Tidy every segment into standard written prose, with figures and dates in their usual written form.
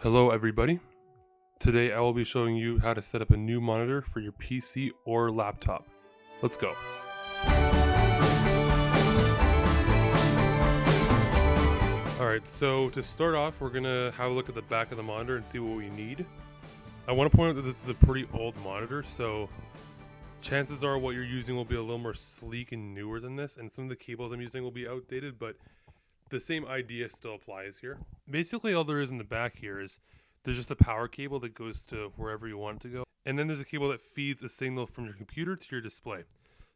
Hello everybody. Today I will be showing you how to set up a new monitor for your PC or laptop. Let's go. Alright, so to start off, we're going to have a look at the back of the monitor and see what we need. I want to point out that this is a pretty old monitor, so chances are what you're using will be a little more sleek and newer than this, and some of the cables I'm using will be outdated, but the same idea still applies here. Basically all there is in the back here is there's just a power cable that goes to wherever you want it to go. And then there's a cable that feeds a signal from your computer to your display.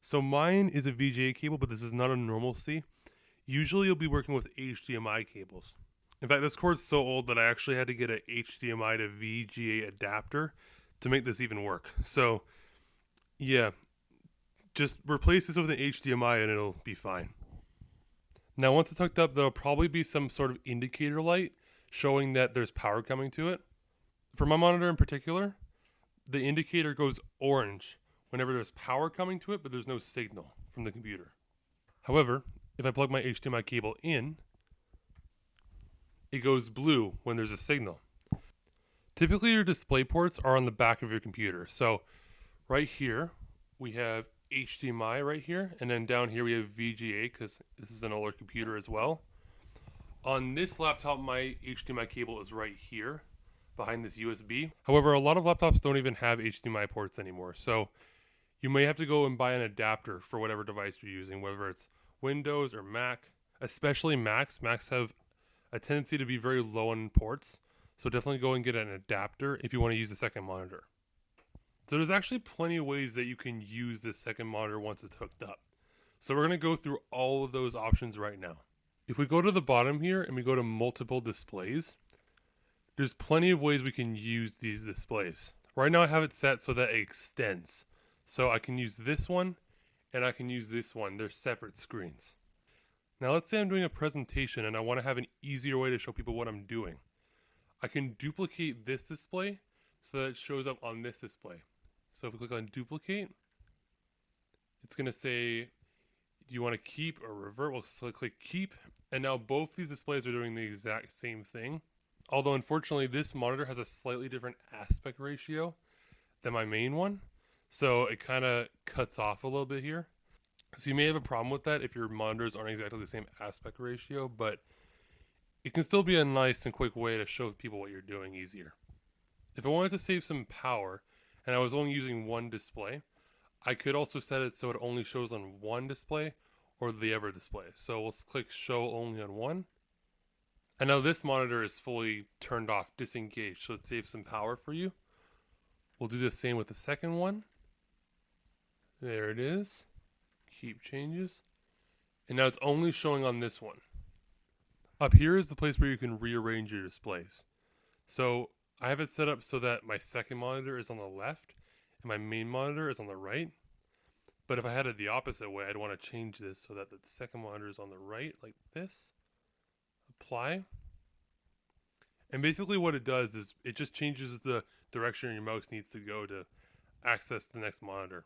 So mine is a VGA cable, but this is not a normal C. Usually you'll be working with HDMI cables. In fact, this cord's so old that I actually had to get a HDMI to VGA adapter to make this even work. So yeah, just replace this with an HDMI and it'll be fine. Now once it's hooked up, there'll probably be some sort of indicator light showing that there's power coming to it. For my monitor in particular, the indicator goes orange whenever there's power coming to it, but there's no signal from the computer. However, if I plug my HDMI cable in, it goes blue when there's a signal. Typically your display ports are on the back of your computer. So right here, we have HDMI right here, and then down here we have VGA because this is an older computer as well. On this laptop, my HDMI cable is right here behind this USB. However, a lot of laptops don't even have HDMI ports anymore, so you may have to go and buy an adapter for whatever device you're using, whether it's Windows or Mac. Especially Macs. Macs have a tendency to be very low on ports, so definitely go and get an adapter if you want to use a second monitor. So there's actually plenty of ways that you can use this second monitor once it's hooked up. So we're going to go through all of those options right now. If we go to the bottom here and we go to multiple displays, there's plenty of ways we can use these displays. Right now I have it set so that it extends. So I can use this one and I can use this one. They're separate screens. Now let's say I'm doing a presentation and I want to have an easier way to show people what I'm doing. I can duplicate this display so that it shows up on this display. So if we click on duplicate, it's going to say, do you want to keep or revert? We'll click keep. And now both these displays are doing the exact same thing. Although unfortunately this monitor has a slightly different aspect ratio than my main one. So it kind of cuts off a little bit here. So you may have a problem with that if your monitors aren't exactly the same aspect ratio, but it can still be a nice and quick way to show people what you're doing easier. If I wanted to save some power and I was only using one display, I could also set it so it only shows on one display or the other display. So we'll click show only on one. And now this monitor is fully turned off, disengaged, so it saves some power for you. We'll do the same with the second one. There it is. Keep changes. And now it's only showing on this one. Up here is the place where you can rearrange your displays. So I have it set up so that my second monitor is on the left and my main monitor is on the right. But if I had it the opposite way, I'd want to change this so that the second monitor is on the right, like this. Apply. And basically what it does is it just changes the direction your mouse needs to go to access the next monitor.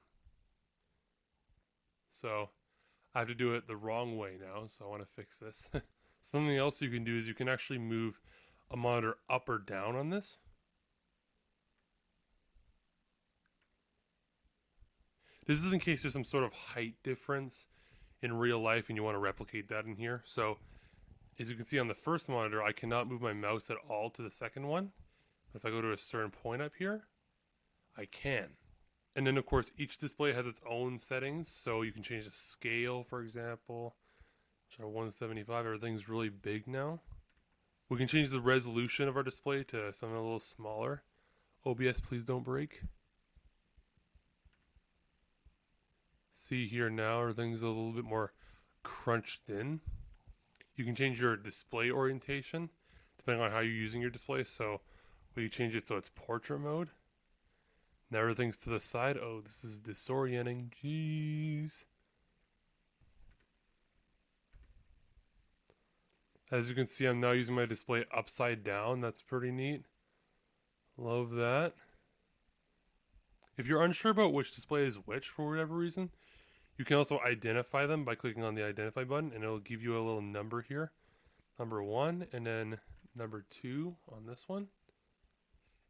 So I have to do it the wrong way now, so I want to fix this. Something else you can do is you can actually move a monitor up or down on this. This is in case there's some sort of height difference in real life and you want to replicate that in here. So as you can see on the first monitor, I cannot move my mouse at all to the second one. But if I go to a certain point up here, I can. And then of course each display has its own settings. So you can change the scale, for example. Which are 175, everything's really big now. We can change the resolution of our display to something a little smaller. OBS, please don't break. See here now, everything's a little bit more crunched in. You can change your display orientation depending on how you're using your display. So we can change it so it's portrait mode. Now everything's to the side. Oh, this is disorienting. Jeez. As you can see, I'm now using my display upside down. That's pretty neat. Love that. If you're unsure about which display is which for whatever reason, you can also identify them by clicking on the identify button, and it'll give you a little number here. Number 1 and then number 2 on this one.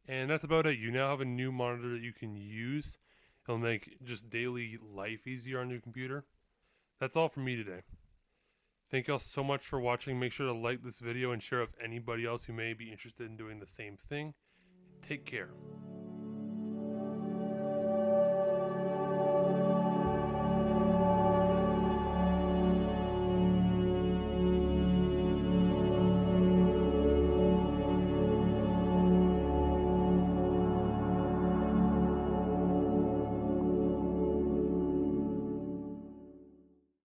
And that's about it. You now have a new monitor that you can use. It'll make just daily life easier on your computer. That's all from me today. Thank you all so much for watching. Make sure to like this video and share with anybody else who may be interested in doing the same thing. Take care.